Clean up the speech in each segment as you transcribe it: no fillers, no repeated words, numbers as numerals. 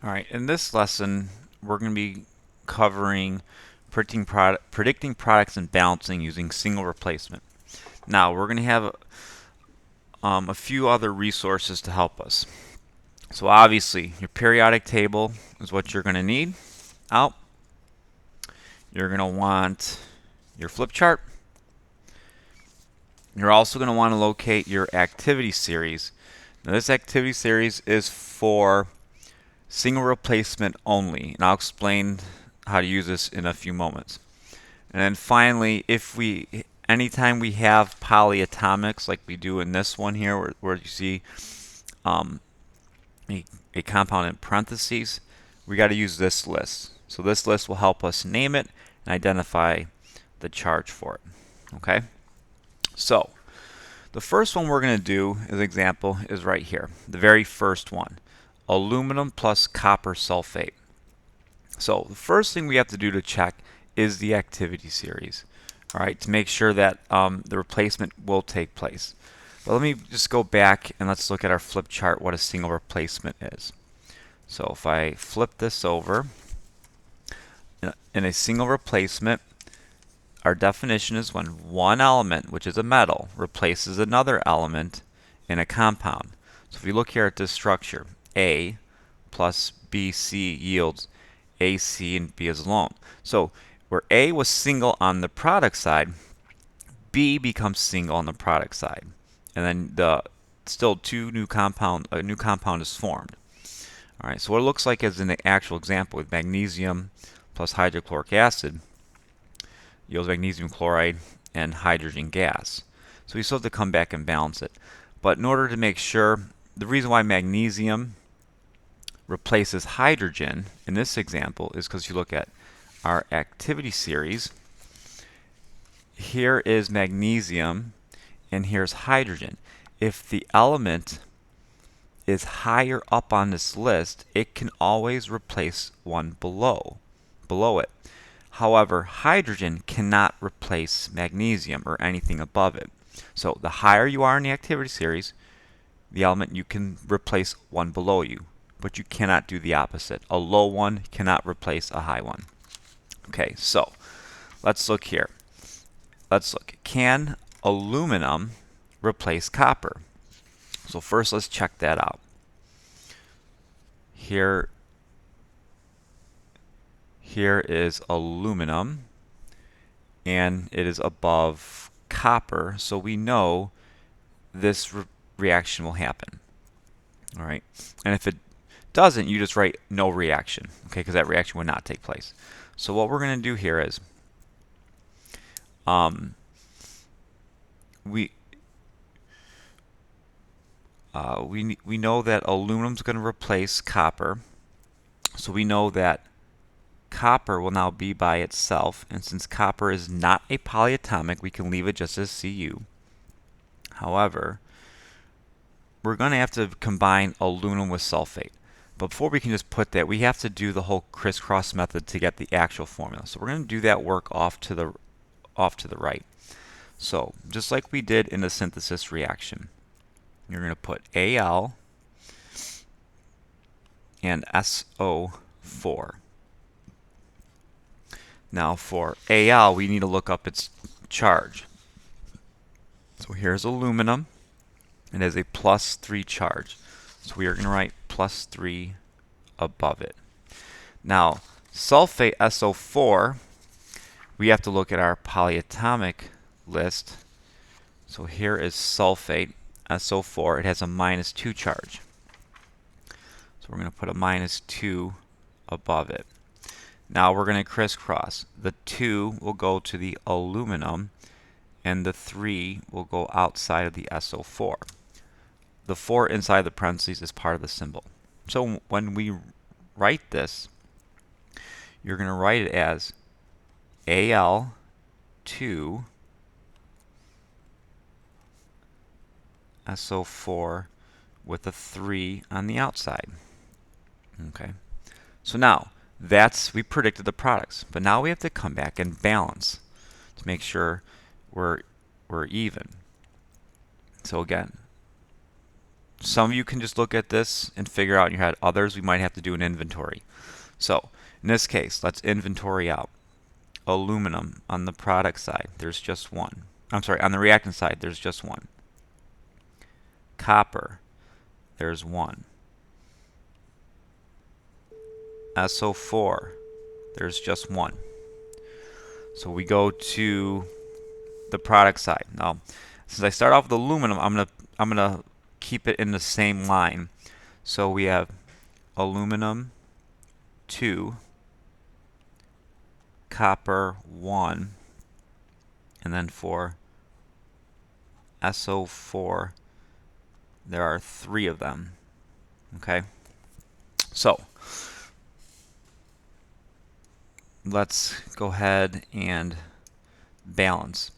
All right, in this lesson, we're going to be covering predicting products and balancing using single replacement. Now, we're going to have a few other resources to help us. So obviously, your periodic table is what you're going to need out. You're going to want your flip chart. You're also going to want to locate your activity series. Now, this activity series is for single replacement only, and I'll explain how to use this in a few moments. And then finally, anytime we have polyatomics like we do in this one here, where you see um, a compound in parentheses, we got to use this list. So this list will help us name it and identify the charge for it. Okay? So the first one we're going to do as example is right here, the very first one, aluminum plus copper sulfate. So the first thing we have to do to check is the activity series, all right, to make sure that the replacement will take place. But let me just go back and let's look at our flip chart what a single replacement is. So if I flip this over, in a single replacement, our definition is when one element, which is a metal, replaces another element in a compound. So if you look here at this structure, A plus BC yields AC and B is alone. So where A was single on the product side, B becomes single on the product side. And then a new compound is formed. All right, so what it looks like is in the actual example with magnesium plus hydrochloric acid yields magnesium chloride and hydrogen gas. So we still have to come back and balance it. But in order to make sure, the reason why magnesium replaces hydrogen in this example is because you look at our activity series. Here is magnesium and here's hydrogen. If the element is higher up on this list, it can always replace one below it. However, hydrogen cannot replace magnesium or anything above it. So the higher you are in the activity series, the element you can replace one below you, but you cannot do the opposite. A low one cannot replace a high one. Okay, so let's look here. Let's look. Can aluminum replace copper? So first let's check that out. Here is aluminum and it is above copper, so we know this reaction will happen. All right, and if it doesn't, you just write no reaction, okay, because that reaction would not take place. So what we're going to do here is we know that aluminum is going to replace copper, so we know that copper will now be by itself, and since copper is not a polyatomic, we can leave it just as Cu. However, we're going to have to combine aluminum with sulfate. But before we can just put that, we have to do the whole crisscross method to get the actual formula. So we're going to do that work off to the right. So just like we did in the synthesis reaction, you're going to put Al and SO4. Now for Al, we need to look up its charge. So here's aluminum. It has a +3 charge. So we are going to write +3 above it. Now, sulfate SO4, we have to look at our polyatomic list. So here is sulfate SO4. It has a -2 charge. So we're going to put a -2 above it. Now we're going to crisscross. The 2 will go to the aluminum and the 3 will go outside of the SO4. The 4 inside the parentheses is part of the symbol. So when we write this, you're going to write it as Al2 SO4 with a 3 on the outside. Okay. So now we predicted the products, but now we have to come back and balance to make sure we're even. So again, some of you can just look at this and figure out in your head. Others, we might have to do an inventory. So in this case, let's inventory out. Aluminum on the product side, there's just one. I'm sorry, on the reactant side, there's just one. Copper, there's one. SO4, there's just one. So we go to the product side. Now, since I start off with aluminum, I'm gonna keep it in the same line. So we have aluminum 2, copper 1, and then for SO4 there are 3 of them. Okay, so let's go ahead and balance.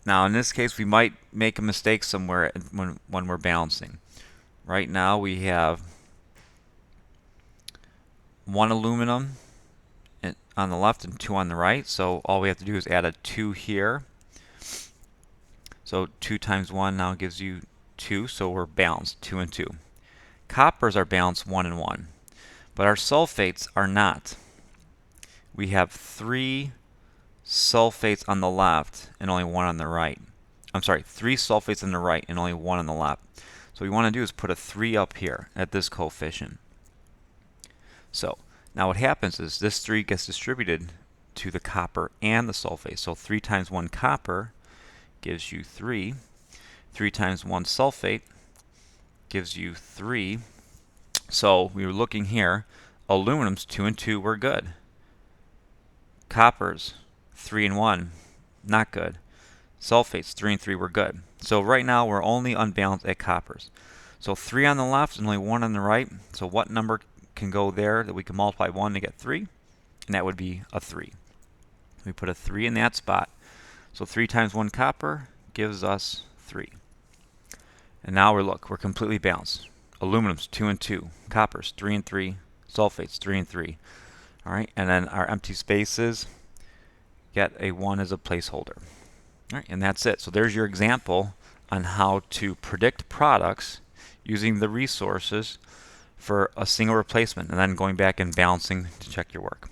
Now in this case we might make a mistake somewhere when we're balancing. Right now we have 1 aluminum on the left and 2 on the right, so all we have to do is add a 2 here. So 2 times 1 now gives you 2, so we're balanced, 2 and 2. Coppers are balanced 1 and 1, but our sulfates are not. We have 3 sulfates on the left and only 1 on the right. I'm sorry, 3 sulfates on the right and only 1 on the left. So what we want to do is put a 3 up here at this coefficient. So now what happens is this 3 gets distributed to the copper and the sulfate. So 3 times 1 copper gives you 3. 3 times 1 sulfate gives you 3. So we were looking here, aluminum's 2 and 2 were good. Coppers 3 and 1, not good. Sulfates 3 and 3 were good. So right now we're only unbalanced at coppers. So 3 on the left and only 1 on the right. So what number can go there that we can multiply 1 to get 3? And that would be a 3. We put a 3 in that spot. So 3 times 1 copper gives us 3. And now we're completely balanced. Aluminum's 2 and 2, coppers 3 and 3, sulfates 3 and 3. All right, and then our empty spaces get a 1 as a placeholder. All right, and that's it. So there's your example on how to predict products using the resources for a single replacement and then going back and balancing to check your work.